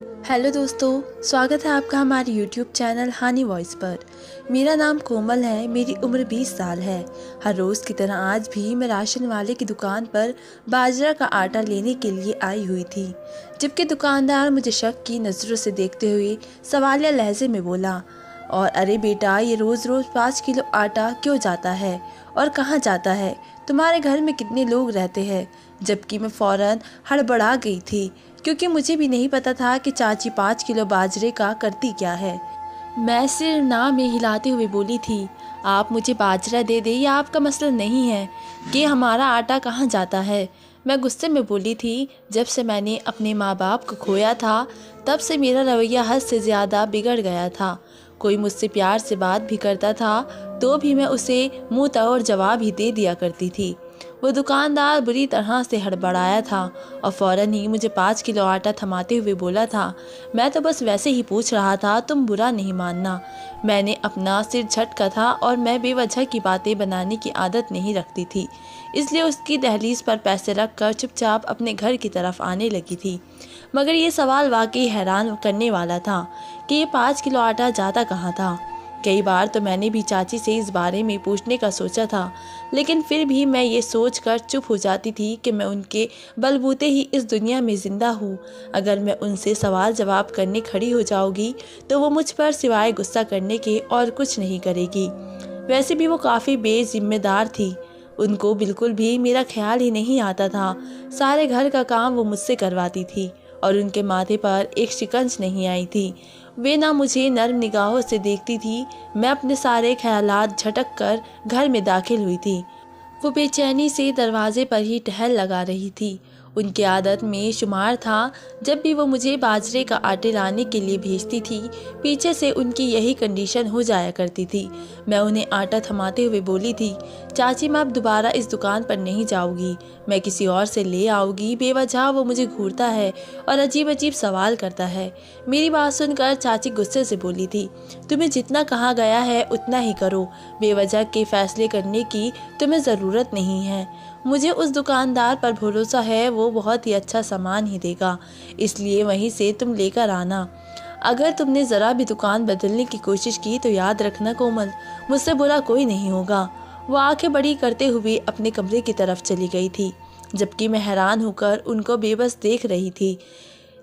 Hello दोस्तों, स्वागत है आपका हमारे YouTube चैनल हानी वॉइस पर। मेरा नाम कोमल है, मेरी उम्र 20 साल है। हर रोज़ की तरह आज भी मैं राशन वाले की दुकान पर बाजरा का आटा लेने के लिए आई हुई थी, जबकि दुकानदार मुझे शक की नज़रों से देखते हुए सवालिया लहजे में बोला, और अरे बेटा, ये रोज़ रोज़ 5 किलो आटा क्यों जाता है और कहाँ जाता है? तुम्हारे घर में कितने लोग रहते हैं? जबकि मैं फ़ौरन हड़बड़ा गई थी, क्योंकि मुझे भी नहीं पता था कि चाची 5 किलो बाजरे का करती क्या है। मैं सिर ना में हिलाते हुए बोली थी, आप मुझे बाजरा दे दे, ये आपका मसला नहीं है कि हमारा आटा कहाँ जाता है। मैं गुस्से में बोली थी, जब से मैंने अपने माँ बाप को खोया था तब से मेरा रवैया हद से ज़्यादा बिगड़ गया था। कोई मुझसे प्यार से बात भी करता था तो भी मैं उसे मुँह तोड़ जवाब ही दे दिया करती थी। वो दुकानदार बुरी तरह से हड़बड़ाया था और फ़ौरन ही मुझे 5 किलो आटा थमाते हुए बोला था, मैं तो बस वैसे ही पूछ रहा था, तुम बुरा नहीं मानना। मैंने अपना सिर झटका था और मैं बेवजह की बातें बनाने की आदत नहीं रखती थी, इसलिए उसकी दहलीज पर पैसे रख कर चुपचाप अपने घर की तरफ आने लगी थी। मगर ये सवाल वाकई हैरान करने वाला था कि ये 5 किलो आटा जाता कहाँ था। कई बार तो मैंने भी चाची से इस बारे में पूछने का सोचा था, लेकिन फिर भी मैं ये सोचकर चुप हो जाती थी कि मैं उनके बलबूते ही इस दुनिया में ज़िंदा हूँ। अगर मैं उनसे सवाल जवाब करने खड़ी हो जाऊँगी तो वो मुझ पर सिवाय गुस्सा करने के और कुछ नहीं करेगी। वैसे भी वो काफ़ी बेजिम्मेदार थी, उनको बिल्कुल भी मेरा ख्याल ही नहीं आता था। सारे घर का काम वो मुझसे करवाती थी और उनके माथे पर एक शिकंज नहीं आई थी। वे ना मुझे नर्म निगाहों से देखती थी। मैं अपने सारे ख्यालात झटक कर घर में दाखिल हुई थी। वो बेचैनी से दरवाजे पर ही टहल लगा रही थी। उनकी आदत में शुमार था, जब भी वो मुझे बाजरे का आटे लाने के लिए भेजती थी, पीछे से उनकी यही कंडीशन हो जाया करती थी। मैं उन्हें आटा थमाते हुए बोली थी, चाची मैं अब दोबारा इस दुकान पर नहीं जाऊंगी, मैं किसी और से ले आऊँगी। बेवजह वो मुझे घूरता है और अजीब अजीब सवाल करता है। मेरी बात सुनकर चाची गुस्से से बोली थी, तुम्हें जितना कहा गया है उतना ही करो, बेवजह के फैसले करने की तुम्हें ज़रूरत नहीं है। मुझे उस दुकानदार पर भरोसा है, वो बहुत ही अच्छा सामान ही देगा, इसलिए वहीं से तुम लेकर आना। अगर तुमने ज़रा भी दुकान बदलने की कोशिश की तो याद रखना कोमल, मुझसे बुरा कोई नहीं होगा। वो आंखें बड़ी करते हुए अपने कमरे की तरफ चली गई थी, जबकि मैं हैरान होकर उनको बेबस देख रही थी।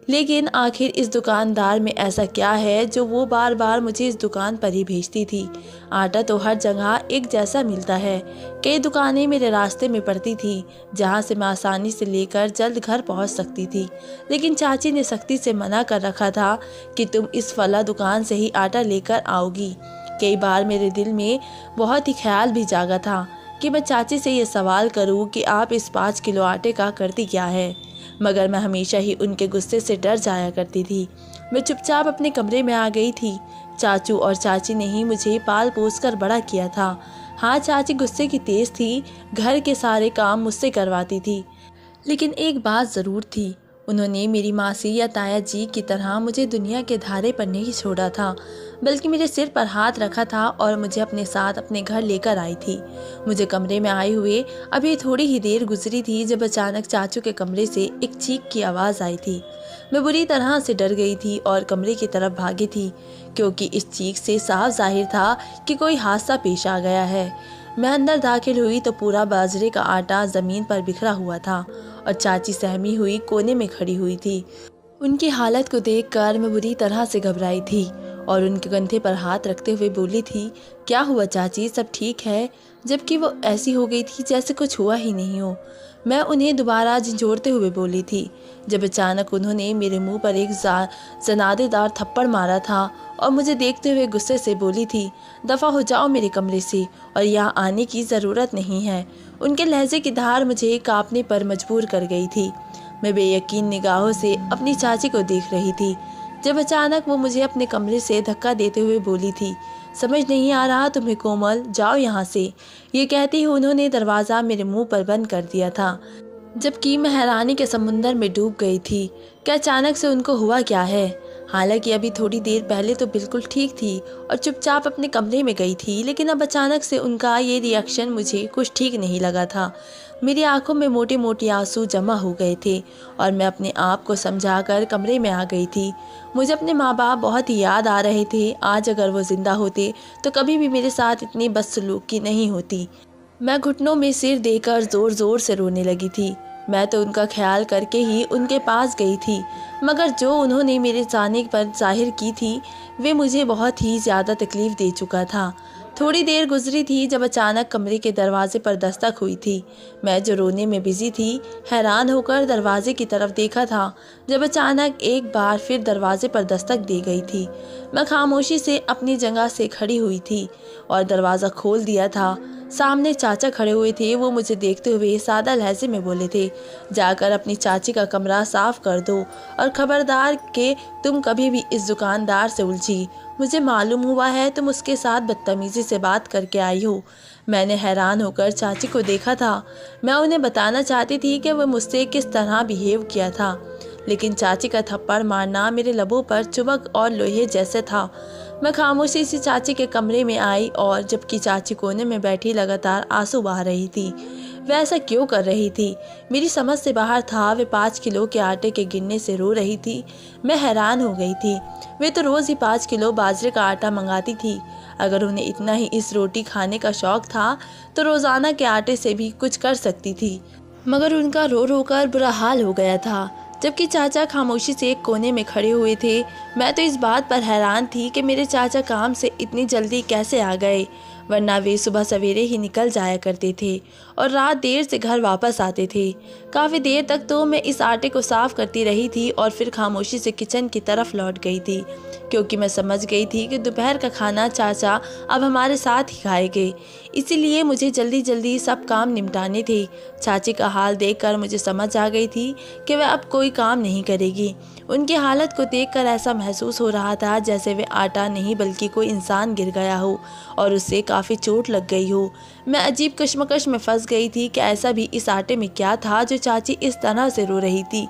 लेकिन आखिर इस दुकानदार में ऐसा क्या है जो वो बार बार मुझे इस दुकान पर ही भेजती थी? आटा तो हर जगह एक जैसा मिलता है। कई दुकानें मेरे रास्ते में पड़ती थी जहां से मैं आसानी से लेकर जल्द घर पहुंच सकती थी, लेकिन चाची ने सख्ती से मना कर रखा था कि तुम इस फला दुकान से ही आटा लेकर आओगी। कई बार मेरे दिल में बहुत ही ख्याल भी जागा था कि मैं चाची से ये सवाल करूं कि आप इस 5 किलो आटे का करती क्या है, मगर मैं हमेशा ही उनके गुस्से से डर जाया करती थी। मैं चुपचाप अपने कमरे में आ गई थी। चाचू और चाची ने ही मुझे पाल पोस कर बड़ा किया था। हाँ, चाची गुस्से की तेज थी, घर के सारे काम मुझसे करवाती थी, लेकिन एक बात ज़रूर थी, उन्होंने मेरी मासी या ताया जी की तरह मुझे दुनिया के धारे पर नहीं छोड़ा था, बल्कि मेरे सिर पर हाथ रखा था और मुझे अपने साथ अपने घर लेकर आई थी। मुझे कमरे में आए हुए अभी थोड़ी ही देर गुजरी थी जब अचानक चाचू के कमरे से एक चीख की आवाज़ आई थी। मैं बुरी तरह से डर गई थी और कमरे की तरफ भागी थी, क्योंकि इस चीख से साफ जाहिर था कि कोई हादसा पेश आ गया है। मैं अंदर दाखिल हुई तो पूरा बाजरे का आटा ज़मीन पर बिखरा हुआ था और चाची सहमी हुई कोने में खड़ी हुई थी। उनकी हालत को देखकर मैं बुरी तरह से घबराई थी और उनके कंधे पर हाथ रखते हुए बोली थी, क्या हुआ चाची, सब ठीक है? जबकि वो ऐसी हो गई थी जैसे कुछ हुआ ही नहीं हो। मैं उन्हें दोबारा झिझोड़ते हुए बोली थी, जब अचानक उन्होंने मेरे मुंह पर एक जनादेदार थप्पड़ मारा था और मुझे देखते हुए गुस्से से बोली थी, दफ़ा हो जाओ मेरे कमरे से और यहाँ आने की ज़रूरत नहीं है। उनके लहजे की धार मुझे कांपने पर मजबूर कर गई थी। मैं बेयकीन निगाहों से अपनी चाची को देख रही थी, जब अचानक वो मुझे अपने कमरे से धक्का देते हुए बोली थी, समझ नहीं आ रहा तुम्हें कोमल, जाओ यहाँ से। ये कहते ही उन्होंने दरवाज़ा मेरे मुंह पर बंद कर दिया था, जबकि मैं हैरानी के समुंदर में डूब गई थी कि अचानक से उनको हुआ क्या है। हालांकि अभी थोड़ी देर पहले तो बिल्कुल ठीक थी और चुपचाप अपने कमरे में गई थी, लेकिन अब अचानक से उनका ये रिएक्शन मुझे कुछ ठीक नहीं लगा था। मेरी आंखों में मोटे मोटे आंसू जमा हो गए थे और मैं अपने आप को समझाकर कमरे में आ गई थी। मुझे अपने माँ बाप बहुत ही याद आ रहे थे। आज अगर वो जिंदा होते तो कभी भी मेरे साथ इतनी बदसलूकी नहीं होती। मैं घुटनों में सिर देकर ज़ोर ज़ोर से रोने लगी थी। मैं तो उनका ख्याल करके ही उनके पास गई थी, मगर जो उन्होंने मेरे जाने पर जाहिर की थी वे मुझे बहुत ही ज़्यादा तकलीफ़ दे चुका था। थोड़ी देर गुजरी थी जब अचानक कमरे के दरवाजे पर दस्तक हुई थी। मैं जो रोने में बिजी थी, हैरान होकर दरवाजे की तरफ देखा था जब अचानक एक बार फिर दरवाजे पर दस्तक दी गई थी। मैं खामोशी से अपनी जगह से खड़ी हुई थी और दरवाज़ा खोल दिया था। सामने चाचा खड़े हुए थे। वो मुझे देखते हुए सादा लहजे में बोले थे, जाकर अपनी चाची का कमरा साफ कर दो और खबरदार कि तुम कभी भी इस दुकानदार से उलझी। मुझे मालूम हुआ है तुम उसके साथ बदतमीजी से बात करके आई हो। मैंने हैरान होकर चाची को देखा था। मैं उन्हें बताना चाहती थी कि वह मुझसे किस तरह बिहेव किया था, लेकिन चाची का थप्पड़ मारना मेरे लबों पर चुभक और लोहे जैसे था। मैं खामोशी से चाची के कमरे में आई और जबकि चाची कोने में बैठी लगातार आंसू बहा रही थी। वह ऐसा क्यों कर रही थी? मेरी समझ से बाहर था। वे 5 किलो के आटे के गिनने से रो रही थी। मैं हैरान हो गई थी। वे तो रोज़ ही 5 किलो बाजरे का आटा मंगाती थी। अगर उन्हें इतना ही इस रोटी खाने का शौक था तो रोज़ाना के आटे से भी कुछ कर सकती थी, मगर उनका रो रो कर बुरा हाल हो गया था। जबकि चाचा खामोशी से एक कोने में खड़े हुए थे। मैं तो इस बात पर हैरान थी कि मेरे चाचा काम से इतनी जल्दी कैसे आ गए, वरना वे सुबह सवेरे ही निकल जाया करते थे और रात देर से घर वापस आते थे। काफ़ी देर तक तो मैं इस आटे को साफ करती रही थी और फिर खामोशी से किचन की तरफ लौट गई थी, क्योंकि मैं समझ गई थी कि दोपहर का खाना चाचा अब हमारे साथ ही खाएंगे। इसीलिए मुझे जल्दी जल्दी सब काम निपटाने थे। चाची का हाल देखकर मुझे समझ आ गई थी कि वह अब कोई काम नहीं करेगी। उनकी हालत को देखकर ऐसा महसूस हो रहा था जैसे वे आटा नहीं बल्कि कोई इंसान गिर गया हो और उससे काफ़ी चोट लग गई हो। मैं अजीब कश्मकश में फंस गई थी कि ऐसा भी इस आटे में क्या था जो चाची इस तरह से रो रही थी।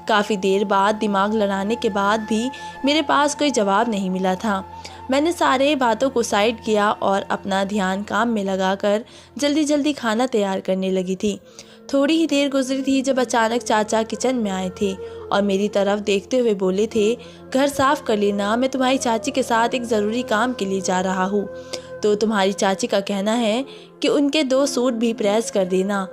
काफ़ी देर बाद दिमाग लड़ाने के बाद भी मेरे पास कोई जवाब नहीं मिला था। मैंने सारे बातों को साइड किया और अपना ध्यान काम में लगाकर जल्दी जल्दी खाना तैयार करने लगी थी। थोड़ी ही देर गुजरी थी जब अचानक चाचा किचन में आए थे और मेरी तरफ देखते हुए बोले थे, घर साफ कर लेना, मैं तुम्हारी चाची के साथ एक ज़रूरी काम के लिए जा रहा हूँ। तो तुम्हारी चाची का कहना है कि उनके 2 सूट भी प्रेस कर देना।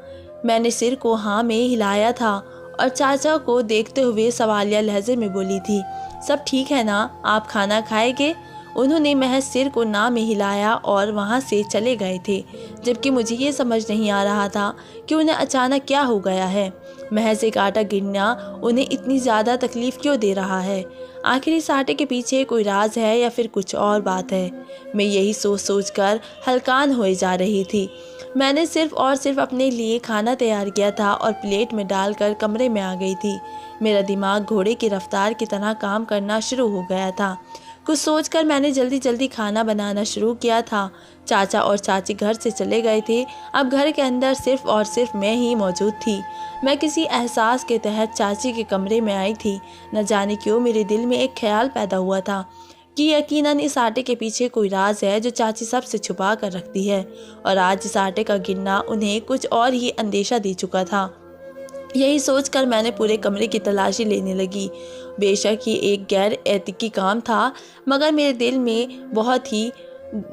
मैंने सिर को हाँ में हिलाया था और चाचा को देखते हुए सवालिया लहजे में बोली थी, सब ठीक है ना, आप खाना खाएंगे? उन्होंने महज सिर को ना में हिलाया और वहाँ से चले गए थे, जबकि मुझे ये समझ नहीं आ रहा था कि उन्हें अचानक क्या हो गया है। महज एक आटा गिनना उन्हें इतनी ज़्यादा तकलीफ़ क्यों दे रहा है? आखिर इस आटे के पीछे कोई राज है या फिर कुछ और बात है? मैं यही सोच सोच कर हलकान होए जा रही थी। मैंने सिर्फ और सिर्फ अपने लिए खाना तैयार किया था और प्लेट में डालकर कमरे में आ गई थी। मेरा दिमाग घोड़े की रफ्तार की तरह काम करना शुरू हो गया था। कुछ सोचकर मैंने जल्दी जल्दी खाना बनाना शुरू किया था। चाचा और चाची घर से चले गए थे। अब घर के अंदर सिर्फ और सिर्फ मैं ही मौजूद थी। मैं किसी एहसास के तहत चाची के कमरे में आई थी। न जाने क्यों मेरे दिल में एक ख्याल पैदा हुआ था कि यकीनन इस आटे के पीछे कोई राज है जो चाची सबसे छुपा कर रखती है, और आज इस आटे का गिनना उन्हें कुछ और ही अंदेशा दे चुका था। यही सोचकर मैंने पूरे कमरे की तलाशी लेने लगी। बेशक ये एक गैर एतिकी काम था, मगर मेरे दिल में बहुत ही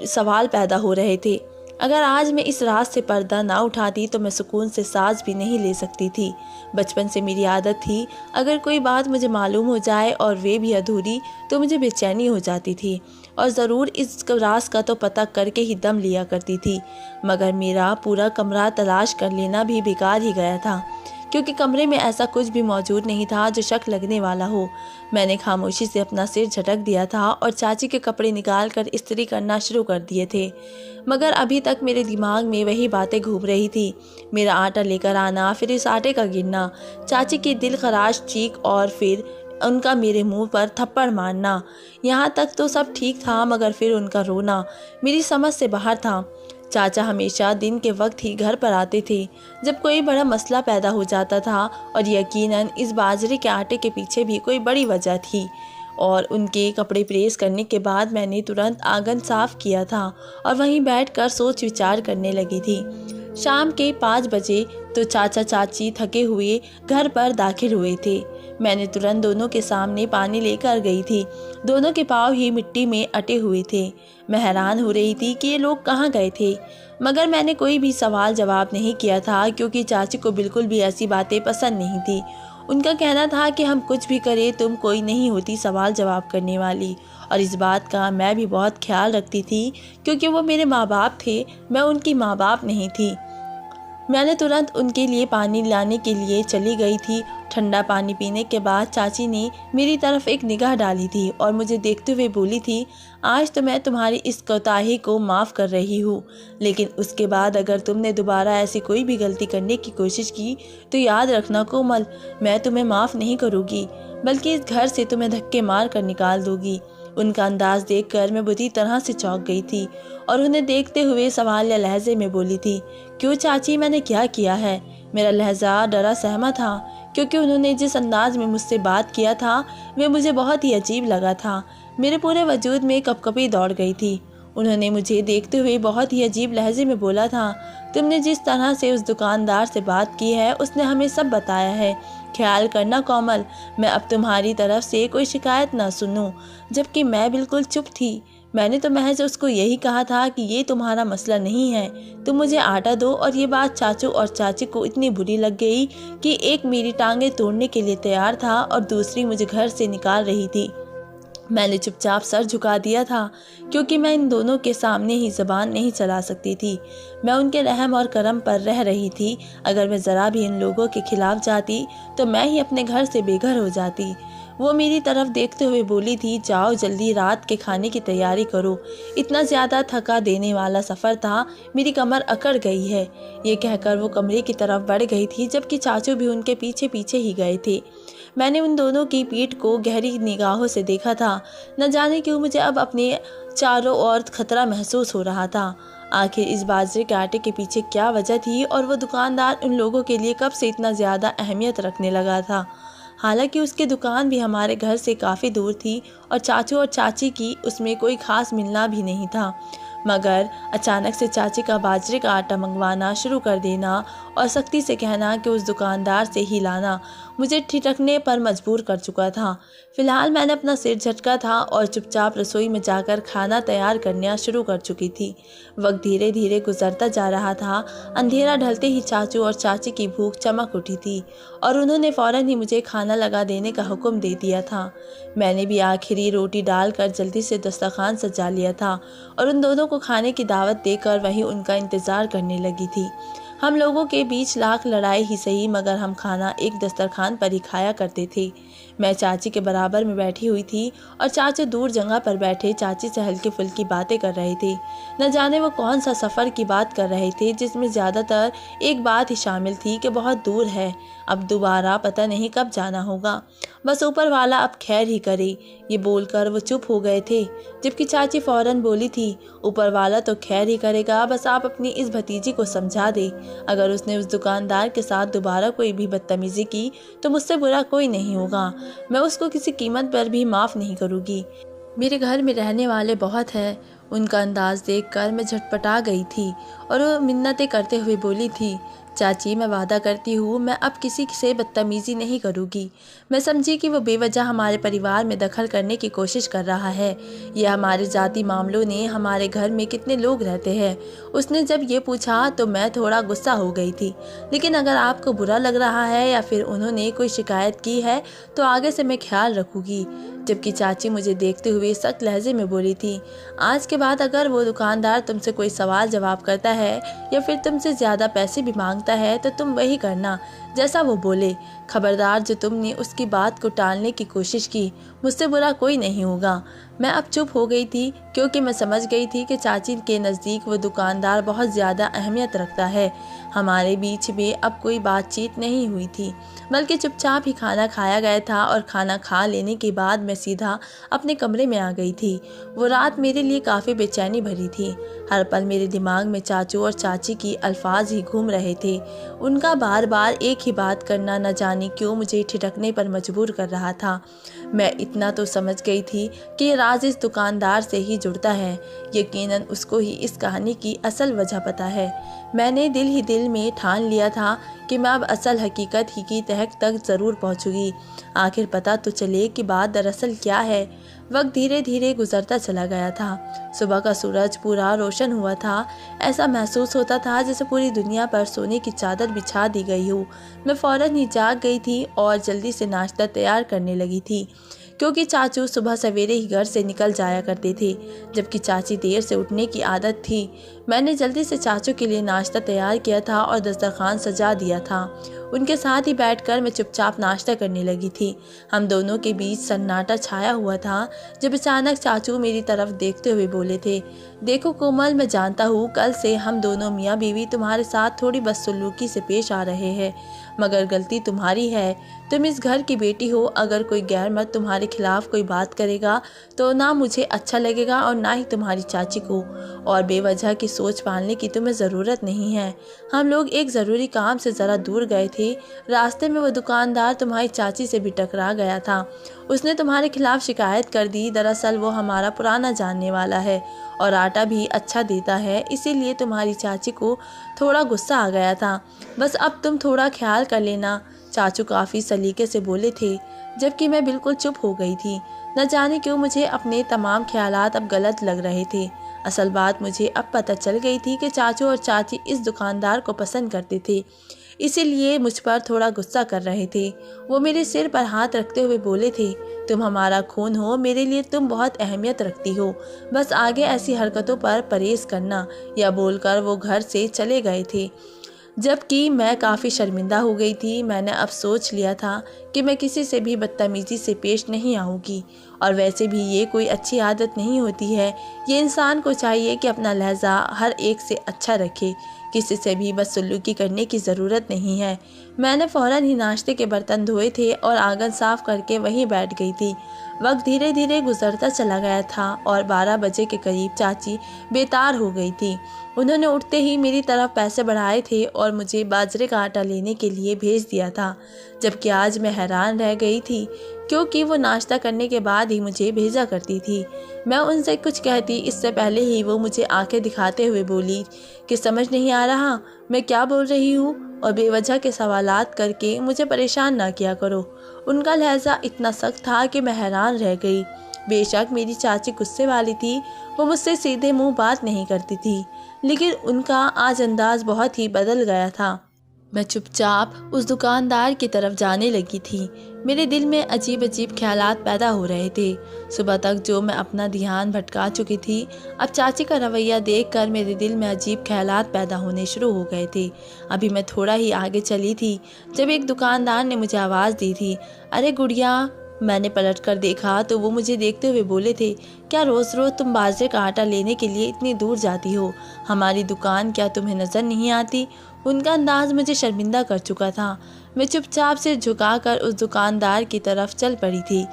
सवाल पैदा हो रहे थे। अगर आज मैं इस राज से पर्दा ना उठाती तो मैं सुकून से सांस भी नहीं ले सकती थी। बचपन से मेरी आदत थी, अगर कोई बात मुझे मालूम हो जाए और वे भी अधूरी तो मुझे बेचैनी हो जाती थी और ज़रूर इस राज का तो पता करके ही दम लिया करती थी। मगर मेरा पूरा कमरा तलाश कर लेना भी बेकार ही गया था, क्योंकि कमरे में ऐसा कुछ भी मौजूद नहीं था जो शक लगने वाला हो। मैंने खामोशी से अपना सिर झटक दिया था और चाची के कपड़े निकाल कर इस्त्री करना शुरू कर दिए थे, मगर अभी तक मेरे दिमाग में वही बातें घूम रही थी। मेरा आटा लेकर आना, फिर इस आटे का गिनना, चाची की दिल खराश चीख और फिर उनका मेरे मुंह पर थप्पड़ मारना। यहाँ तक तो सब ठीक था, मगर फिर उनका रोना मेरी समझ से बाहर था। चाचा हमेशा दिन के वक्त ही घर पर आते थे जब कोई बड़ा मसला पैदा हो जाता था, और यकीनन इस बाजरे के आटे के पीछे भी कोई बड़ी वजह थी। और उनके कपड़े प्रेस करने के बाद मैंने तुरंत आंगन साफ किया था और वहीं बैठकर सोच विचार करने लगी थी। शाम के 5 बजे तो चाचा चाची थके हुए घर पर दाखिल हुए थे। मैंने तुरंत दोनों के सामने पानी लेकर गई थी। दोनों के पाँव ही मिट्टी में अटे हुए थे। मैं हैरान हो रही थी कि ये लोग कहाँ गए थे, मगर मैंने कोई भी सवाल जवाब नहीं किया था क्योंकि चाची को बिल्कुल भी ऐसी बातें पसंद नहीं थी। उनका कहना था कि हम कुछ भी करें तुम कोई नहीं होती सवाल जवाब करने वाली, और इस बात का मैं भी बहुत ख्याल रखती थी क्योंकि वो मेरे माँ बाप थे, मैं उनकी माँ बाप नहीं थी। मैंने तुरंत उनके लिए पानी लाने के लिए चली गई थी। ठंडा पानी पीने के बाद चाची ने मेरी तरफ एक निगाह डाली थी और मुझे देखते हुए बोली थी, आज तो मैं तुम्हारी इस कोताही को माफ़ कर रही हूँ, लेकिन उसके बाद अगर तुमने दोबारा ऐसी कोई भी गलती करने की कोशिश की तो याद रखना कोमल, मैं तुम्हें माफ़ नहीं करूँगी, बल्कि इस घर से तुम्हें धक्के मार कर निकाल दूँगी। उनका अंदाज देखकर मैं बुरी तरह से चौंक गई थी और उन्हें देखते हुए सवालिया लहजे में बोली थी, क्यों चाची, मैंने क्या किया है? मेरा लहजा डरा सहमा था क्योंकि उन्होंने जिस अंदाज में मुझसे बात किया था वह मुझे बहुत ही अजीब लगा था। मेरे पूरे वजूद में कपकपी दौड़ गई थी। उन्होंने मुझे देखते हुए बहुत ही अजीब लहजे में बोला था, तुमने जिस तरह से उस दुकानदार से बात की है उसने हमें सब बताया है। ख्याल करना कोमल, मैं अब तुम्हारी तरफ से कोई शिकायत ना सुनूं। जबकि मैं बिल्कुल चुप थी। मैंने तो महज उसको यही कहा था कि ये तुम्हारा मसला नहीं है, तुम मुझे आटा दो। और ये बात चाचू और चाची को इतनी बुरी लग गई कि एक मेरी टांगें तोड़ने के लिए तैयार था और दूसरी मुझे घर से निकाल रही थी। मैंने चुपचाप सर झुका दिया था क्योंकि मैं इन दोनों के सामने ही ज़बान नहीं चला सकती थी। मैं उनके रहम और करम पर रह रही थी। अगर मैं ज़रा भी इन लोगों के खिलाफ जाती तो मैं ही अपने घर से बेघर हो जाती। वो मेरी तरफ देखते हुए बोली थी, जाओ जल्दी रात के खाने की तैयारी करो। इतना ज़्यादा थका देने वाला सफ़र था, मेरी कमर अकड़ गई है। ये कहकर वो कमरे की तरफ बढ़ गई थी जबकि चाचू भी उनके पीछे पीछे ही गए थे। मैंने उन दोनों की पीठ को गहरी निगाहों से देखा था। न जाने क्यों मुझे अब अपने चारों ओर खतरा महसूस हो रहा था। आखिर इस बाजरे के आटे के पीछे क्या वजह थी और वो दुकानदार उन लोगों के लिए कब से इतना ज़्यादा अहमियत रखने लगा था। हालांकि उसकी दुकान भी हमारे घर से काफ़ी दूर थी और चाचू और चाची की उसमें कोई ख़ास मिलना भी नहीं था, मगर अचानक से चाची का बाजरे का आटा मंगवाना शुरू कर देना और सख्ती से कहना कि उस दुकानदार से ही लाना मुझे ठिठकने पर मजबूर कर चुका था। फिलहाल मैंने अपना सिर झटका था और चुपचाप रसोई में जाकर खाना तैयार करना शुरू कर चुकी थी। वक्त धीरे धीरे गुजरता जा रहा था। अंधेरा ढलते ही चाचू और चाची की भूख चमक उठी थी और उन्होंने फ़ौरन ही मुझे खाना लगा देने का हुक्म दे दिया था। मैंने भी आखिरी रोटी डालकर जल्दी से दस्तरखान सजा लिया था और उन दोनों को खाने की दावत देकर वहीं उनका इंतज़ार करने लगी थी। हम लोगों के बीच लाख लड़ाई ही सही, मगर हम खाना एक दस्तरखान पर ही खाया करते थे। मैं चाची के बराबर में बैठी हुई थी और चाचू दूर जगह पर बैठे चाची से हल्की फुल्की बातें कर रहे थे। न जाने वो कौन सा सफ़र की बात कर रहे थे जिसमें ज़्यादातर एक बात ही शामिल थी कि बहुत दूर है, अब दोबारा पता नहीं कब जाना होगा, बस ऊपर वाला अब खैर ही करे। ये बोलकर वो चुप हो गए थे, जबकि चाची फ़ौरन बोली थी, ऊपर वाला तो खैर ही करेगा, बस आप अपनी इस भतीजी को समझा दे। अगर उसने उस दुकानदार के साथ दोबारा कोई भी बदतमीज़ी की तो मुझसे बुरा कोई नहीं होगा। मैं उसको किसी कीमत पर भी माफ़ नहीं करूँगी। मेरे घर में रहने वाले बहुत हैं। उनका अंदाज़ देखकर मैं झटपटा गई थी और वो मिन्नतें करते हुए बोली थी, चाची मैं वादा करती हूँ मैं अब किसी से बदतमीज़ी नहीं करूँगी। मैं समझी कि वो बेवजह हमारे परिवार में दखल करने की कोशिश कर रहा है। यह हमारे ज़ाती मामलों ने हमारे घर में कितने लोग रहते हैं। उसने जब ये पूछा तो मैं थोड़ा गुस्सा हो गई थी, लेकिन अगर आपको बुरा लग रहा है या फिर उन्होंने कोई शिकायत की है तो आगे से मैं ख्याल रखूँगी। जबकि चाची मुझे देखते हुए सख्त लहजे में बोली थी, आज के बाद अगर वो दुकानदार तुमसे कोई सवाल जवाब करता है या फिर तुमसे ज़्यादा पैसे भी मांगता है तो तुम वही करना जैसा वो बोले। खबरदार जो तुमने उसकी बात को टालने की कोशिश की, मुझसे बुरा कोई नहीं होगा। मैं अब चुप हो गई थी क्योंकि मैं समझ गई थी कि चाची के नज़दीक वो दुकानदार बहुत ज़्यादा अहमियत रखता है। हमारे बीच में अब कोई बातचीत नहीं हुई थी, बल्कि चुपचाप ही खाना खाया गया था और खाना खा लेने के बाद मैं सीधा अपने कमरे में आ गई थी। वो रात मेरे लिए काफ़ी बेचैनी भरी थी। हर पल मेरे दिमाग में चाचू और चाची की अल्फाज ही घूम रहे थे। उनका बार बार एक ही बात करना न जाने क्यों मुझे ठिठकने पर मजबूर कर रहा था। मैं इतना तो समझ गई थी कि ये राज इस दुकानदार से ही जुड़ता है। यकीनन उसको ही इस कहानी की असल वजह पता है। मैंने दिल ही दिल में ठान लिया था कि मैं अब असल हकीकत ही की तह तक ज़रूर पहुंचूंगी। आखिर पता तो चले कि बात दरअसल क्या है। वक्त धीरे धीरे गुजरता चला गया था। सुबह का सूरज पूरा रोशन हुआ था। ऐसा महसूस होता था जैसे पूरी दुनिया पर सोने की चादर बिछा दी गई हो। मैं फौरन ही जाग गई थी और जल्दी से नाश्ता तैयार करने लगी थी, क्योंकि चाचू सुबह सवेरे ही घर से निकल जाया करते थे, जबकि चाची देर से उठने की आदत थी। मैंने जल्दी से चाचू के लिए नाश्ता तैयार किया था और दस्तरखान सजा दिया था। उनके साथ ही बैठकर मैं चुपचाप नाश्ता करने लगी थी। हम दोनों के बीच सन्नाटा छाया हुआ था जब अचानक चाचू मेरी तरफ देखते हुए बोले थे, देखो कोमल, मैं जानता हूँ कल से हम दोनों मियाँ बीवी तुम्हारे साथ थोड़ी बदसलूकी से पेश आ रहे हैं, मगर गलती तुम्हारी है। तुम इस घर की बेटी हो। अगर कोई गैर मर्द तुम्हारे खिलाफ कोई बात करेगा तो ना मुझे अच्छा लगेगा और ना ही तुम्हारी चाची को। और बेवजह की सोच पालने की तुम्हें ज़रूरत नहीं है। हम लोग एक ज़रूरी काम से ज़रा दूर गए थे। रास्ते में वो दुकानदार तुम्हारी चाची से भी टकरा गया था। उसने तुम्हारे खिलाफ शिकायत कर दी। दरअसल वो हमारा पुराना जानने वाला है और आटा भी अच्छा देता है, इसीलिए तुम्हारी चाची को थोड़ा गुस्सा आ गया था। बस अब तुम थोड़ा ख्याल कर लेना। चाचू काफ़ी सलीके से बोले थे, जबकि मैं बिल्कुल चुप हो गई थी। न जाने क्यों मुझे अपने तमाम ख्यालात अब गलत लग रहे थे। असल बात मुझे अब पता चल गई थी कि चाचू और चाची इस दुकानदार को पसंद करते थे, इसीलिए मुझ पर थोड़ा गुस्सा कर रहे थे। वो मेरे सिर पर हाथ रखते हुए बोले थे, तुम हमारा खून हो, मेरे लिए तुम बहुत अहमियत रखती हो। बस आगे ऐसी हरकतों पर परहेज करना। यह बोलकर वो घर से चले गए थे, जबकि मैं काफ़ी शर्मिंदा हो गई थी। मैंने अब सोच लिया था कि मैं किसी से भी बदतमीज़ी से पेश नहीं आऊँगी, और वैसे भी ये कोई अच्छी आदत नहीं होती है। ये इंसान को चाहिए कि अपना लहजा हर एक से अच्छा रखे। किसी से भी बदसलूकी करने की ज़रूरत नहीं है। मैंने फ़ौरन ही नाश्ते के बर्तन धोए थे और आंगन साफ करके वहीं बैठ गई थी। वक्त धीरे धीरे गुजरता चला गया था और 12 बजे के करीब चाची बेतार हो गई थी। उन्होंने उठते ही मेरी तरफ पैसे बढ़ाए थे और मुझे बाजरे का आटा लेने के लिए भेज दिया था, जबकि आज मैं हैरान रह गई थी क्योंकि वो नाश्ता करने के बाद ही मुझे भेजा करती थी। मैं उनसे कुछ कहती इससे पहले ही वो मुझे आंखें दिखाते हुए बोली कि समझ नहीं आ रहा मैं क्या बोल रही हूँ, और बेवजह के सवालात करके मुझे परेशान ना किया करो। उनका लहजा इतना सख्त था कि मैं हैरान रह गई। बेशक मेरी चाची गुस्से वाली थी, वो मुझसे सीधे मुंह बात नहीं करती थी, लेकिन उनका आज अंदाज बहुत ही बदल गया था। मैं चुपचाप उस दुकानदार की तरफ जाने लगी थी। मेरे दिल में अजीब अजीब ख्यालात पैदा हो रहे थे। सुबह तक जो मैं अपना ध्यान भटका चुकी थी, अब चाची का रवैया देखकर मेरे दिल में अजीब ख्यालात पैदा होने शुरू हो गए थे। अभी मैं थोड़ा ही आगे चली थी जब एक दुकानदार ने मुझे आवाज़ दी थी, अरे गुड़िया। मैंने पलट कर देखा तो वो मुझे देखते हुए बोले थे, क्या रोज़ रोज़ तुम बाजरे का आटा लेने के लिए इतनी दूर जाती हो? हमारी दुकान क्या तुम्हें नज़र नहीं आती? उनका अंदाज मुझे शर्मिंदा कर चुका था। मैं चुपचाप से झुकाकर उस दुकानदार की तरफ चल पड़ी थी।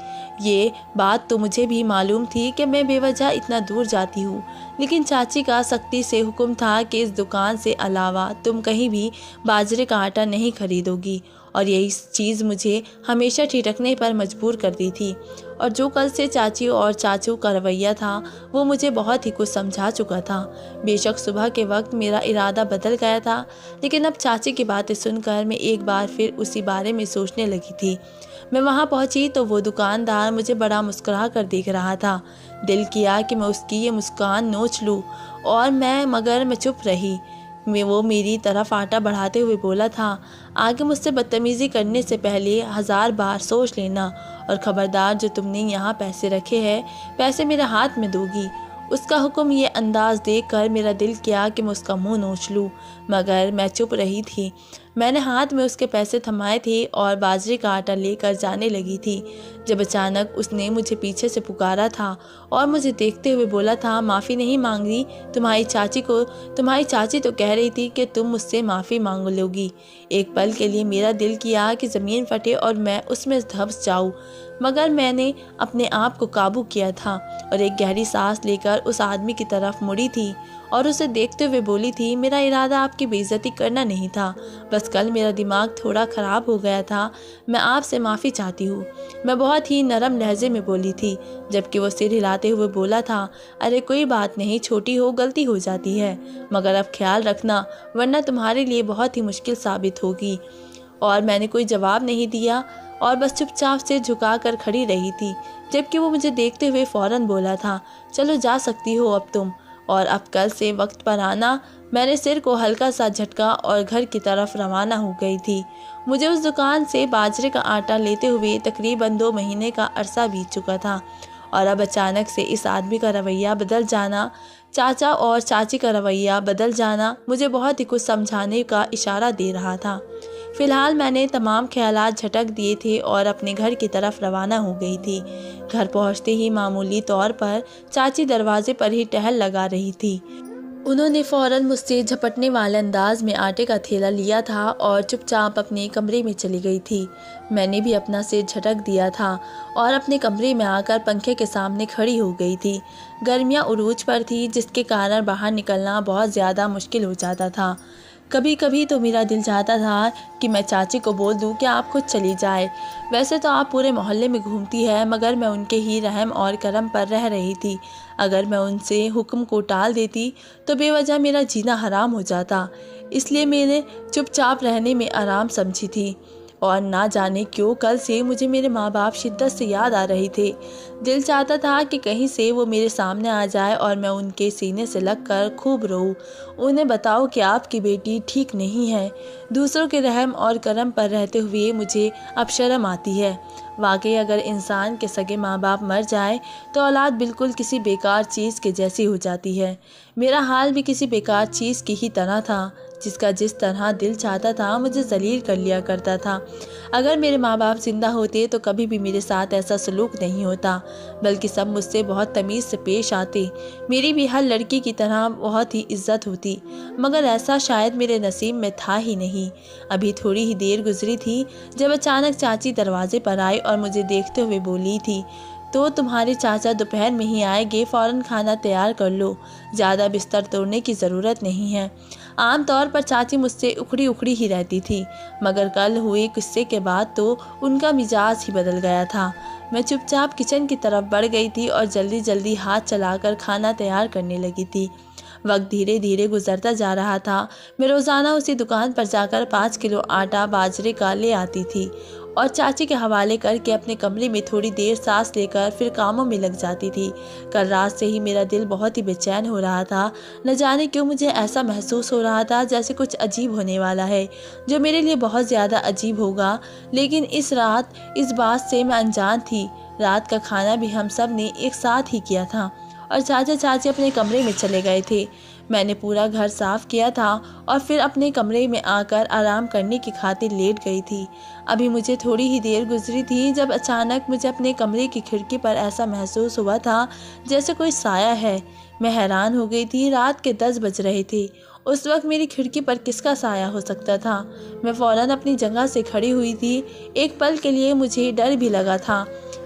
ये बात तो मुझे भी मालूम थी कि मैं बेवजह इतना दूर जाती हूँ, लेकिन चाची का सख्ती से हुक्म था कि इस दुकान से अलावा तुम कहीं भी बाजरे का आटा नहीं खरीदोगी, और यही चीज़ मुझे हमेशा ठिठकने पर मजबूर करती थी। और जो कल से चाची और चाचू का रवैया था वो मुझे बहुत ही कुछ समझा चुका था। बेशक सुबह के वक्त मेरा इरादा बदल गया था, लेकिन अब चाची की बातें सुनकर मैं एक बार फिर उसी बारे में सोचने लगी थी। मैं वहाँ पहुँची तो वो दुकानदार मुझे बड़ा मुस्कुरा कर देख रहा था। दिल किया कि मैं उसकी ये मुस्कान नोच लूँ, और मगर मैं चुप रही। वो मेरी तरफ आटा बढ़ाते हुए बोला था, आगे मुझसे बदतमीज़ी करने से पहले 1000 बार सोच लेना, और ख़बरदार जो तुमने यहाँ पैसे रखे हैं पैसे मेरे हाथ में दोगी। उसका हुक्म ये अंदाज देखकर मेरा दिल किया कि मैं उसका मुंह नोच लूँ, मगर मैं चुप रही थी। मैंने हाथ में उसके पैसे थमाए थे और बाजरे का आटा लेकर जाने लगी थी जब अचानक उसने मुझे पीछे से पुकारा था और मुझे देखते हुए बोला था, माफ़ी नहीं मांग रही? तुम्हारी चाची तो कह रही थी कि तुम मुझसे माफ़ी मांग लोगी। एक पल के लिए मेरा दिल किया कि ज़मीन फटे और मैं उसमें धंस जाऊँ, मगर मैंने अपने आप को काबू किया था और एक गहरी सांस लेकर उस आदमी की तरफ मुड़ी थी और उसे देखते हुए बोली थी, मेरा इरादा आपकी बेइज्जती करना नहीं था, बस कल मेरा दिमाग थोड़ा ख़राब हो गया था, मैं आपसे माफ़ी चाहती हूँ। मैं बहुत ही नरम लहजे में बोली थी, जबकि वो सिर हिलाते हुए बोला था, अरे कोई बात नहीं, छोटी हो गलती हो जाती है, मगर अब ख्याल रखना वरना तुम्हारे लिए बहुत ही मुश्किल साबित होगी। और मैंने कोई जवाब नहीं दिया और बस चुपचाप से झुका कर खड़ी रही थी, जबकि वो मुझे देखते हुए फ़ौरन बोला था, चलो जा सकती हो अब तुम, और अब कल से वक्त पर आना। मैंने सिर को हल्का सा झटका और घर की तरफ रवाना हो गई थी। मुझे उस दुकान से बाजरे का आटा लेते हुए तकरीबन 2 महीने का अरसा बीत चुका था और अब अचानक से इस आदमी का रवैया बदल जाना, चाचा और चाची का रवैया बदल जाना मुझे बहुत ही कुछ समझाने का इशारा दे रहा था। फिलहाल मैंने तमाम ख्यालात झटक दिए थे और अपने घर की तरफ रवाना हो गई थी। घर पहुंचते ही मामूली तौर पर चाची दरवाजे पर ही टहल लगा रही थी। उन्होंने फ़ौरन मुझसे झपटने वाले अंदाज में आटे का थैला लिया था और चुपचाप अपने कमरे में चली गई थी। मैंने भी अपना सिर झटक दिया था और अपने कमरे में आकर पंखे के सामने खड़ी हो गई थी। गर्मियाँ उरूज पर थी, जिसके कारण बाहर निकलना बहुत ज़्यादा मुश्किल हो जाता था। कभी कभी तो मेरा दिल चाहता था कि मैं चाची को बोल दूं कि आप खुद चली जाए। वैसे तो आप पूरे मोहल्ले में घूमती है, मगर मैं उनके ही रहम और करम पर रह रही थी। अगर मैं उनसे हुक्म को टाल देती तो बेवजह मेरा जीना हराम हो जाता, इसलिए मैंने चुपचाप रहने में आराम समझी थी। और ना जाने क्यों कल से मुझे मेरे माँ बाप शिद्दत से याद आ रहे थे। दिल चाहता था कि कहीं से वो मेरे सामने आ जाए और मैं उनके सीने से लगकर खूब रोऊं, उन्हें बताओ कि आपकी बेटी ठीक नहीं है। दूसरों के रहम और करम पर रहते हुए मुझे अब शर्म आती है। वाकई अगर इंसान के सगे माँ बाप मर जाए तो औलाद बिल्कुल किसी बेकार चीज़ के जैसी हो जाती है। मेरा हाल भी किसी बेकार चीज़ की ही तरह था, जिसका जिस तरह दिल चाहता था मुझे जलील कर लिया करता था। अगर मेरे माँ बाप जिंदा होते तो कभी भी मेरे साथ ऐसा सलूक नहीं होता, बल्कि सब मुझसे बहुत तमीज़ से पेश आते। मेरी भी हर लड़की की तरह बहुत ही इज्जत होती, मगर ऐसा शायद मेरे नसीब में था ही नहीं। अभी थोड़ी ही देर गुजरी थी जब अचानक चाची दरवाजे पर आई और मुझे देखते हुए बोली थी, तो तुम्हारे चाचा दोपहर में ही आएंगे, फ़ौरन खाना तैयार कर लो, ज़्यादा बिस्तर तोड़ने की ज़रूरत नहीं है। आम तौर पर चाची मुझसे उखड़ी उखड़ी ही रहती थी, मगर कल हुए किस्से के बाद तो उनका मिजाज ही बदल गया था। मैं चुपचाप किचन की तरफ बढ़ गई थी और जल्दी जल्दी हाथ चलाकर खाना तैयार करने लगी थी। वक्त धीरे धीरे गुजरता जा रहा था। मैं रोज़ाना उसी दुकान पर जाकर 5 किलो आटा बाजरे का ले आती थी और चाची के हवाले करके अपने कमरे में थोड़ी देर सांस लेकर फिर कामों में लग जाती थी। कल रात से ही मेरा दिल बहुत ही बेचैन हो रहा था। न जाने क्यों मुझे ऐसा महसूस हो रहा था जैसे कुछ अजीब होने वाला है, जो मेरे लिए बहुत ज़्यादा अजीब होगा। लेकिन इस रात इस बात से मैं अनजान थी। रात का खाना भी हम सब ने एक साथ ही किया था और चाचा चाची अपने कमरे में चले गए थे। मैंने पूरा घर साफ किया था और फिर अपने कमरे में आकर आराम करने की खातिर लेट गई थी। अभी मुझे थोड़ी ही देर गुजरी थी जब अचानक मुझे अपने कमरे की खिड़की पर ऐसा महसूस हुआ था जैसे कोई साया है। मैं हैरान हो गई थी। रात के 10 बज रहे थे। उस वक्त मेरी खिड़की पर किसका साया हो सकता था? मैं फ़ौरन अपनी जगह से खड़ी हुई थी। एक पल के लिए मुझे डर भी लगा था,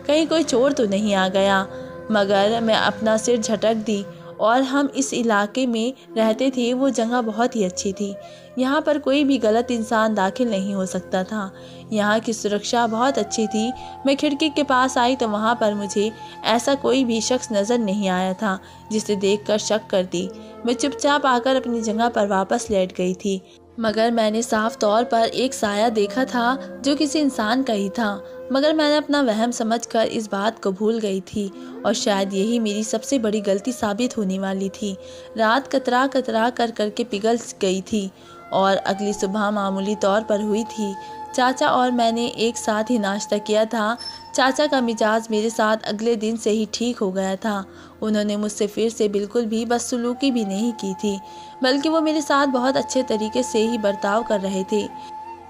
कहीं कोई चोर तो नहीं आ गया, मगर मैं अपना सिर झटक दी। और हम इस इलाके में रहते थे, वो जगह बहुत ही अच्छी थी। यहाँ पर कोई भी गलत इंसान दाखिल नहीं हो सकता था। यहाँ की सुरक्षा बहुत अच्छी थी। मैं खिड़की के पास आई तो वहाँ पर मुझे ऐसा कोई भी शख्स नज़र नहीं आया था जिसे देखकर शक करती। मैं चुपचाप आकर अपनी जगह पर वापस लेट गई थी, मगर मैंने साफ तौर पर एक साया देखा था जो किसी इंसान का ही था। मगर मैंने अपना वहम समझकर इस बात को भूल गई थी और शायद यही मेरी सबसे बड़ी गलती साबित होने वाली थी। रात कतरा कतरा कर करके पिघल गई थी और अगली सुबह मामूली तौर पर हुई थी। चाचा और मैंने एक साथ ही नाश्ता किया था। चाचा का मिजाज मेरे साथ अगले दिन से ही ठीक हो गया था। उन्होंने मुझसे फिर से बिल्कुल भी बदसलूकी भी नहीं की थी, बल्कि वो मेरे साथ बहुत अच्छे तरीके से ही बर्ताव कर रहे थे।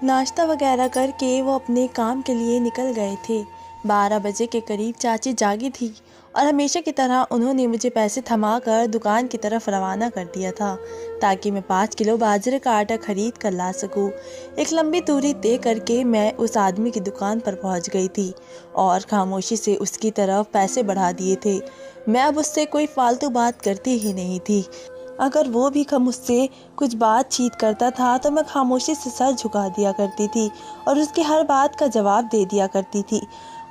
नाश्ता वगैरह करके वो अपने काम के लिए निकल गए थे। 12 बजे के करीब चाची जागी थी और हमेशा की तरह उन्होंने मुझे पैसे थमा कर दुकान की तरफ रवाना कर दिया था ताकि मैं 5 किलो बाजरे का आटा खरीद कर ला सकूं। एक लंबी दूरी तय करके मैं उस आदमी की दुकान पर पहुंच गई थी और खामोशी से उसकी तरफ पैसे बढ़ा दिए थे। मैं अब उससे कोई फालतू बात करती ही नहीं थी। अगर वो भी मुझसे कुछ बातचीत करता था तो मैं खामोशी से सर झुका दिया करती थी और उसकी हर बात का जवाब दे दिया करती थी।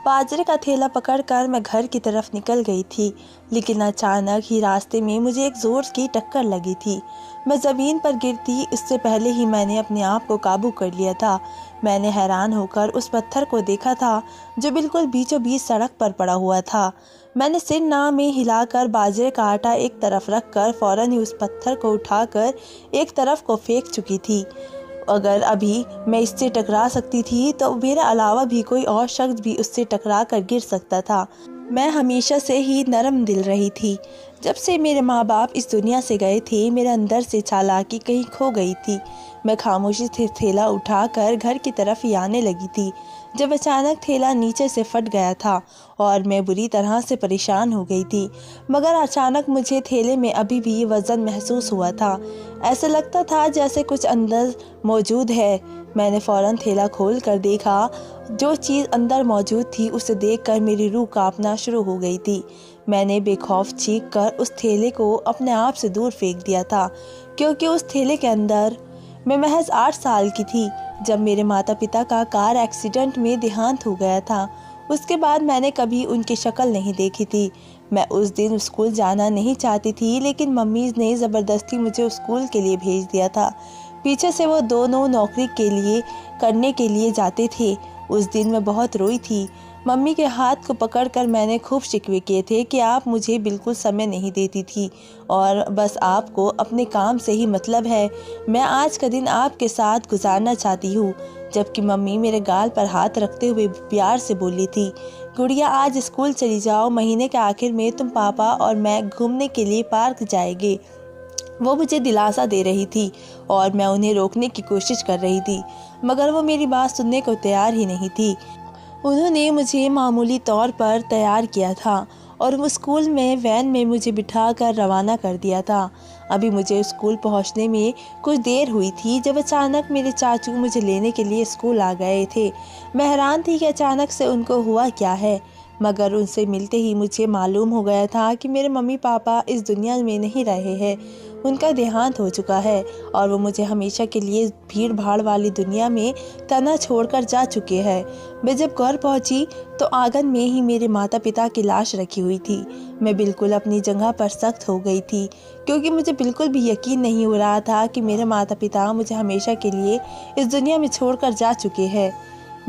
बाजरे का थैला पकड़कर मैं घर की तरफ निकल गई थी, लेकिन अचानक ही रास्ते में मुझे एक ज़ोर की टक्कर लगी थी। मैं ज़मीन पर गिरती इससे पहले ही मैंने अपने आप को काबू कर लिया था। मैंने हैरान होकर उस पत्थर को देखा था जो बिल्कुल बीचों बीच सड़क पर पड़ा हुआ था। मैंने सिर ना में हिलाकर बाजरे का आटा एक तरफ रखकर फौरन ही उस पत्थर को उठाकर एक तरफ को फेंक चुकी थी। अगर अभी मैं इससे टकरा सकती थी तो मेरे अलावा भी कोई और शख्स भी उससे टकरा कर गिर सकता था। मैं हमेशा से ही नरम दिल रही थी। जब से मेरे माँ बाप इस दुनिया से गए थे मेरे अंदर से चालाकी कहीं खो गई थी। मैं खामोशी से थैला उठाकर घर की तरफ ही आने लगी थी जब अचानक थैला नीचे से फट गया था और मैं बुरी तरह से परेशान हो गई थी। मगर अचानक मुझे थैले में अभी भी वज़न महसूस हुआ था। ऐसा लगता था जैसे कुछ अंदर मौजूद है। मैंने फ़ौरन थैला खोल कर देखा। जो चीज़ अंदर मौजूद थी उसे देखकर मेरी रूह कांपना शुरू हो गई थी। मैंने बेखौफ चीख कर उस थैले को अपने आप से दूर फेंक दिया था, क्योंकि उस थैले के अंदर मैं महज 8 साल की थी जब मेरे माता पिता का कार एक्सीडेंट में देहांत हो गया था। उसके बाद मैंने कभी उनकी शक्ल नहीं देखी थी। मैं उस दिन स्कूल जाना नहीं चाहती थी, लेकिन मम्मी ने ज़बरदस्ती मुझे स्कूल के लिए भेज दिया था। पीछे से वो दोनों नौकरी करने के लिए जाते थे। उस दिन मैं बहुत रोई थी। मम्मी के हाथ को पकड़कर मैंने खूब शिकवे किए थे कि आप मुझे बिल्कुल समय नहीं देती थी और बस आपको अपने काम से ही मतलब है। मैं आज का दिन आपके साथ गुजारना चाहती हूँ। जबकि मम्मी मेरे गाल पर हाथ रखते हुए प्यार से बोली थी, गुड़िया आज स्कूल चली जाओ, महीने के आखिर में तुम पापा और मैं घूमने के लिए पार्क जाएंगे। वो मुझे दिलासा दे रही थी और मैं उन्हें रोकने की कोशिश कर रही थी, मगर वो मेरी बात सुनने को तैयार ही नहीं थी। उन्होंने मुझे मामूली तौर पर तैयार किया था और वो स्कूल में वैन में मुझे बिठाकर रवाना कर दिया था। अभी मुझे स्कूल पहुंचने में कुछ देर हुई थी जब अचानक मेरे चाचू मुझे लेने के लिए स्कूल आ गए थे। मैं हैरान थी कि अचानक से उनको हुआ क्या है, मगर उनसे मिलते ही मुझे मालूम हो गया था कि मेरे मम्मी पापा इस दुनिया में नहीं रहे हैं। उनका देहांत हो चुका है और वो मुझे हमेशा के लिए भीड़ भाड़ वाली दुनिया में तना छोड़कर जा चुके हैं। मैं जब घर पहुंची तो आंगन में ही मेरे माता पिता की लाश रखी हुई थी। मैं बिल्कुल अपनी जगह पर सख्त हो गई थी, क्योंकि मुझे बिल्कुल भी यकीन नहीं हो रहा था कि मेरे माता पिता मुझे हमेशा के लिए इस दुनिया में छोड़कर जा चुके हैं।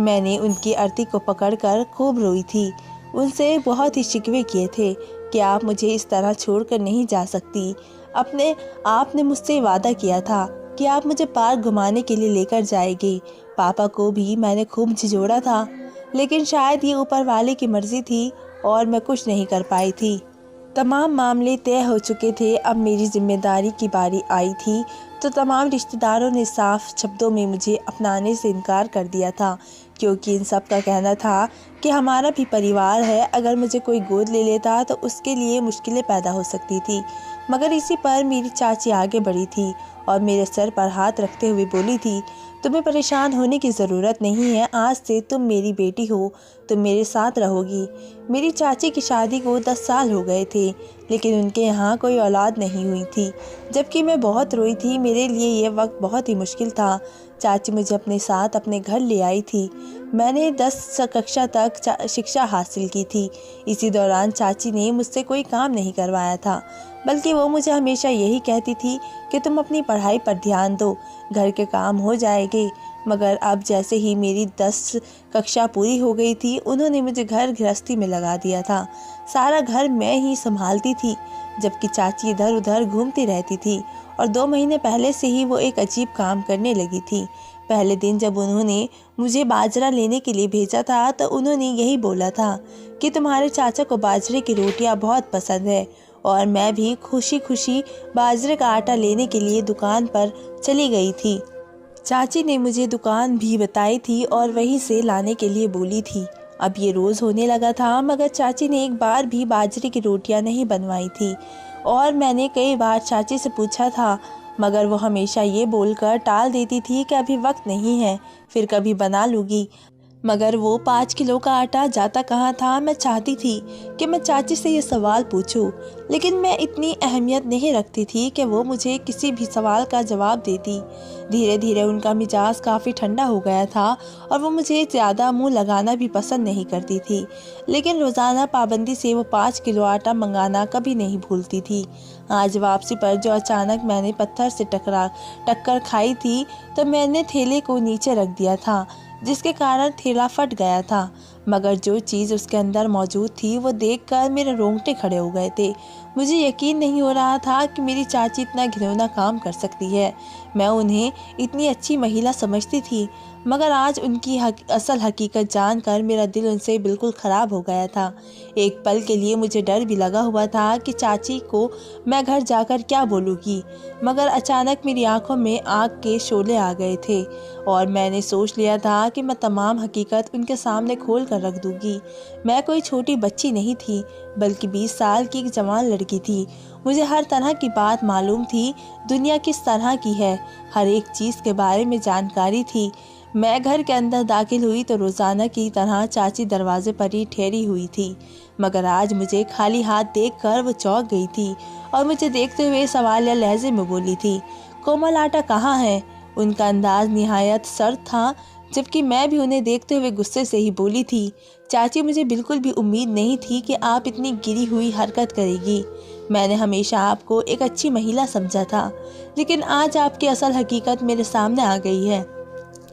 मैंने उनकी अर्थी को पकड़कर खूब रोई थी। उनसे बहुत ही शिकवे किए थे कि आप मुझे इस तरह छोड़कर नहीं जा सकती। आपने मुझसे वादा किया था कि आप मुझे पार्क घुमाने के लिए लेकर जाएगी। पापा को भी मैंने खूब झिझोड़ा था, लेकिन शायद ये ऊपर वाले की मर्जी थी और मैं कुछ नहीं कर पाई थी। तमाम मामले तय हो चुके थे। अब मेरी जिम्मेदारी की बारी आई थी तो तमाम रिश्तेदारों ने साफ शब्दों में मुझे अपनाने से इनकार कर दिया था, क्योंकि इन सब का कहना था कि हमारा भी परिवार है, अगर मुझे कोई गोद ले लेता तो उसके लिए मुश्किलें पैदा हो सकती थी। मगर इसी पर मेरी चाची आगे बढ़ी थी और मेरे सर पर हाथ रखते हुए बोली थी, तुम्हें परेशान होने की ज़रूरत नहीं है, आज से तुम मेरी बेटी हो, तुम मेरे साथ रहोगी। मेरी चाची की शादी को 10 साल हो गए थे, लेकिन उनके यहाँ कोई औलाद नहीं हुई थी। जबकि मैं बहुत रोई थी। मेरे लिए यह वक्त बहुत ही मुश्किल था। चाची मुझे अपने साथ अपने घर ले आई थी। मैंने 10 कक्षा तक शिक्षा हासिल की थी। इसी दौरान चाची ने मुझसे कोई काम नहीं करवाया था, बल्कि वो मुझे हमेशा यही कहती थी कि तुम अपनी पढ़ाई पर ध्यान दो, घर के काम हो जाएंगे। मगर अब जैसे ही मेरी 10 कक्षा पूरी हो गई थी, उन्होंने मुझे घर गृहस्थी में लगा दिया था। सारा घर मैं ही संभालती थी, जबकि चाची इधर उधर घूमती रहती थी और 2 महीने पहले से ही वो एक अजीब काम करने लगी थी। पहले दिन जब उन्होंने मुझे बाजरा लेने के लिए भेजा था तो उन्होंने यही बोला था कि तुम्हारे चाचा को बाजरे की रोटियां बहुत पसंद है, और मैं भी खुशी खुशी बाजरे का आटा लेने के लिए दुकान पर चली गई थी। चाची ने मुझे दुकान भी बताई थी और वहीं से लाने के लिए बोली थी। अब ये रोज़ होने लगा था, मगर चाची ने एक बार भी बाजरे की रोटियां नहीं बनवाई थी। और मैंने कई बार चाची से पूछा था, मगर वो हमेशा ये बोलकर टाल देती थी कि अभी वक्त नहीं है, फिर कभी बना लूँगी। मगर वो 5 किलो का आटा जाता कहाँ था। मैं चाहती थी कि मैं चाची से ये सवाल पूछूं, लेकिन मैं इतनी अहमियत नहीं रखती थी कि वो मुझे किसी भी सवाल का जवाब देती। धीरे धीरे उनका मिजाज काफ़ी ठंडा हो गया था और वो मुझे ज़्यादा मुंह लगाना भी पसंद नहीं करती थी, लेकिन रोज़ाना पाबंदी से वो 5 किलो आटा मंगाना कभी नहीं भूलती थी। आज वापसी पर जो अचानक मैंने पत्थर से टक्कर खाई थी, तो मैंने थैले को नीचे रख दिया था, जिसके कारण थैला फट गया था। मगर जो चीज़ उसके अंदर मौजूद थी वो देखकर मेरे रोंगटे खड़े हो गए थे। मुझे यकीन नहीं हो रहा था कि मेरी चाची इतना घिनौना काम कर सकती है। मैं उन्हें इतनी अच्छी महिला समझती थी, मगर आज उनकी असल हकीकत जानकर मेरा दिल उनसे बिल्कुल ख़राब हो गया था। एक पल के लिए मुझे डर भी लगा हुआ था कि चाची को मैं घर जाकर क्या बोलूँगी, मगर अचानक मेरी आंखों में आग के शोले आ गए थे और मैंने सोच लिया था कि मैं तमाम हकीकत उनके सामने खोल कर रख दूँगी। मैं कोई छोटी बच्ची नहीं थी, बल्कि 20 साल की एक जवान लड़की थी। मुझे हर तरह की बात मालूम थी, दुनिया किस तरह की है, हर एक चीज़ के बारे में जानकारी थी। मैं घर के अंदर दाखिल हुई तो रोज़ाना की तरह चाची दरवाजे पर ही ठहरी हुई थी, मगर आज मुझे खाली हाथ देखकर वो चौंक गई थी और मुझे देखते हुए सवालिया लहजे में बोली थी, कोमल आटा कहाँ है? उनका अंदाज निहायत सर्द था, जबकि मैं भी उन्हें देखते हुए गुस्से से ही बोली थी, चाची मुझे बिल्कुल भी उम्मीद नहीं थी कि आप इतनी गिरी हुई हरकत करेगी। मैंने हमेशा आपको एक अच्छी महिला समझा था, लेकिन आज आपकी असल हकीकत मेरे सामने आ गई है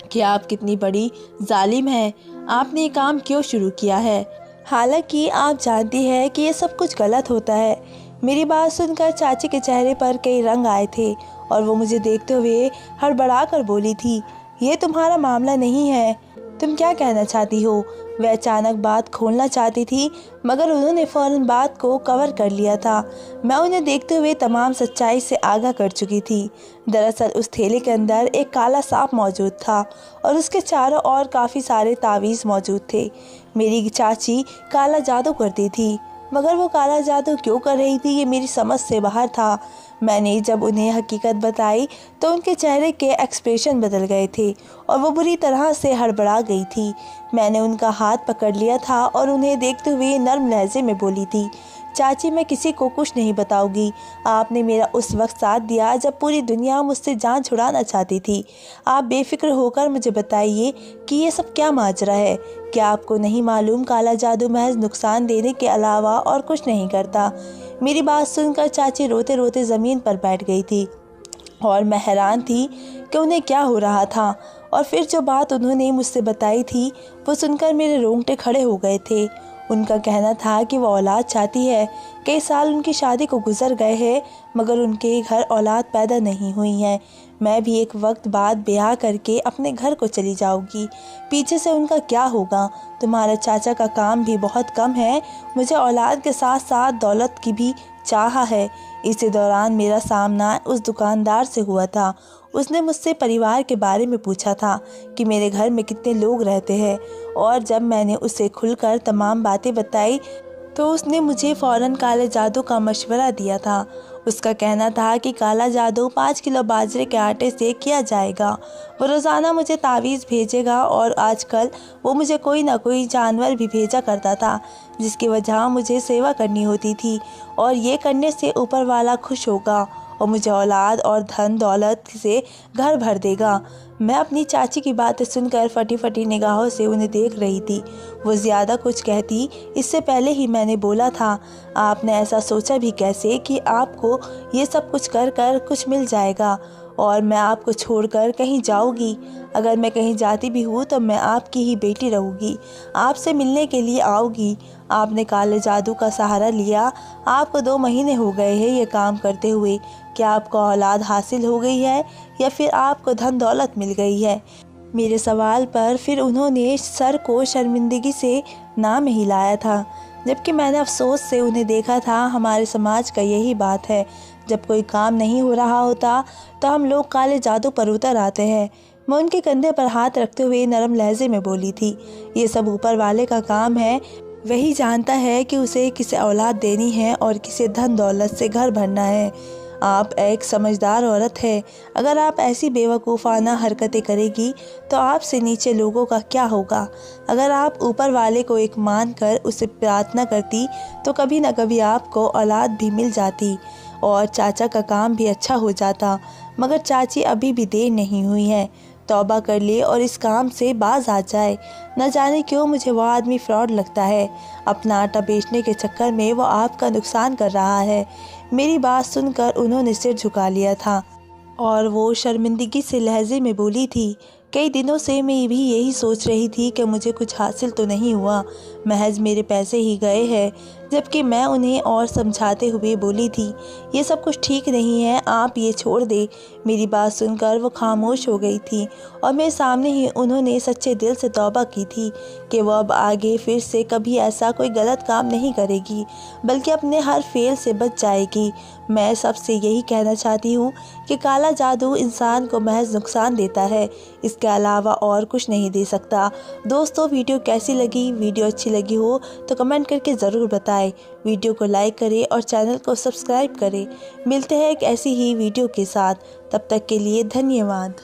कि आप कितनी बड़ी जालिम हैं। आपने ये काम क्यों शुरू किया है, हालांकि आप जानती हैं कि ये सब कुछ गलत होता है। मेरी बात सुनकर चाची के चेहरे पर कई रंग आए थे और वो मुझे देखते हुए हड़बड़ा कर बोली थी, ये तुम्हारा मामला नहीं है, तुम क्या कहना चाहती हो? वह अचानक बात खोलना चाहती थी, मगर उन्होंने फ़ौरन बात को कवर कर लिया था। मैं उन्हें देखते हुए तमाम सच्चाई से आगाह कर चुकी थी। दरअसल उस थैले के अंदर एक काला सांप मौजूद था और उसके चारों ओर काफ़ी सारे तावीज़ मौजूद थे। मेरी चाची काला जादू करती थी, मगर वो काला जादू क्यों कर रही थी ये मेरी समझ से बाहर था। मैंने जब उन्हें हकीकत बताई तो उनके चेहरे के एक्सप्रेशन बदल गए थे और वो बुरी तरह से हड़बड़ा गई थी। मैंने उनका हाथ पकड़ लिया था और उन्हें देखते हुए नर्म लहजे में बोली थी, चाची मैं किसी को कुछ नहीं बताऊंगी। आपने मेरा उस वक्त साथ दिया जब पूरी दुनिया मुझसे जान छुड़ाना चाहती थी। आप बेफिक्र होकर मुझे बताइए कि ये सब क्या माजरा है। क्या आपको नहीं मालूम काला जादू महज नुकसान देने के अलावा और कुछ नहीं करता? मेरी बात सुनकर चाची रोते रोते ज़मीन पर बैठ गई थी और मैं हैरान थी कि उन्हें क्या हो रहा था। और फिर जो बात उन्होंने मुझसे बताई थी वो सुनकर मेरे रोंगटे खड़े हो गए थे। उनका कहना था कि वो औलाद चाहती है। कई साल उनकी शादी को गुजर गए हैं, मगर उनके घर औलाद पैदा नहीं हुई है। मैं भी एक वक्त बाद ब्याह करके अपने घर को चली जाऊंगी। पीछे से उनका क्या होगा? तुम्हारे चाचा का काम भी बहुत कम है। मुझे औलाद के साथ साथ दौलत की भी चाह है। इसी दौरान मेरा सामना उस दुकानदार से हुआ था। उसने मुझसे परिवार के बारे में पूछा था कि मेरे घर में कितने लोग रहते हैं, और जब मैंने उसे खुलकर तमाम बातें बताई तो उसने मुझे फ़ौरन काले जादू का मशवरा दिया था। उसका कहना था कि काला जादू 5 किलो बाजरे के आटे से किया जाएगा। वो रोज़ाना मुझे तावीज़ भेजेगा और आजकल वो मुझे कोई ना कोई जानवर भी भेजा करता था, जिसकी वजह मुझे सेवा करनी होती थी, और ये करने से ऊपर वाला खुश होगा और मुझे औलाद और धन दौलत से घर भर देगा। मैं अपनी चाची की बातें सुनकर फटी फटी निगाहों से उन्हें देख रही थी। वो ज़्यादा कुछ कहती इससे पहले ही मैंने बोला था, आपने ऐसा सोचा भी कैसे कि आपको ये सब कुछ कर कर कुछ मिल जाएगा और मैं आपको छोड़कर कहीं जाऊंगी? अगर मैं कहीं जाती भी हूँ तो मैं आपकी ही बेटी रहूँगी, आपसे मिलने के लिए आऊँगी। आपने काले जादू का सहारा लिया। आपको 2 महीने हो गए हैं ये काम करते हुए। क्या आपको औलाद हासिल हो गई है या फिर आपको धन दौलत मिल गई है? मेरे सवाल पर फिर उन्होंने सर को शर्मिंदगी से ना में हिलाया था, जबकि मैंने अफसोस से उन्हें देखा था। हमारे समाज का यही बात है, जब कोई काम नहीं हो रहा होता तो हम लोग काले जादू पर उतर आते हैं। मैं उनके कंधे पर हाथ रखते हुए नरम लहजे में बोली थी, ये सब ऊपर वाले का काम है। वही जानता है कि उसे किसे औलाद देनी है और किसे धन दौलत से घर भरना है। आप एक समझदार औरत है। अगर आप ऐसी बेवकूफ़ाना हरकतें करेगी तो आपसे नीचे लोगों का क्या होगा। अगर आप ऊपर वाले को एक मान कर उसे प्रार्थना करती तो कभी न कभी आपको औलाद भी मिल जाती और चाचा का काम भी अच्छा हो जाता। मगर चाची अभी भी देर नहीं हुई है। तौबा कर ले और इस काम से बाज आ जाए। न जाने क्यों मुझे वो आदमी फ्रॉड लगता है। अपना आटा बेचने के चक्कर में वो आपका नुकसान कर रहा है। मेरी बात सुनकर उन्होंने सिर झुका लिया था और वो शर्मिंदगी से लहजे में बोली थी, कई दिनों से मैं भी यही सोच रही थी कि मुझे कुछ हासिल तो नहीं हुआ, महज मेरे पैसे ही गए हैं। जबकि मैं उन्हें और समझाते हुए बोली थी, ये सब कुछ ठीक नहीं है, आप ये छोड़ दे। मेरी बात सुनकर वो खामोश हो गई थी और मेरे सामने ही उन्होंने सच्चे दिल से तौबा की थी कि वो अब आगे फिर से कभी ऐसा कोई गलत काम नहीं करेगी, बल्कि अपने हर फेल से बच जाएगी। मैं सबसे यही कहना चाहती हूँ कि काला जादू इंसान को महज नुकसान देता है, इसके अलावा और कुछ नहीं दे सकता। दोस्तों, वीडियो कैसी लगी? वीडियो अच्छी लगी हो तो कमेंट करके ज़रूर बताएं। वीडियो को लाइक करें और चैनल को सब्सक्राइब करें। मिलते हैं एक ऐसी ही वीडियो के साथ, तब तक के लिए धन्यवाद।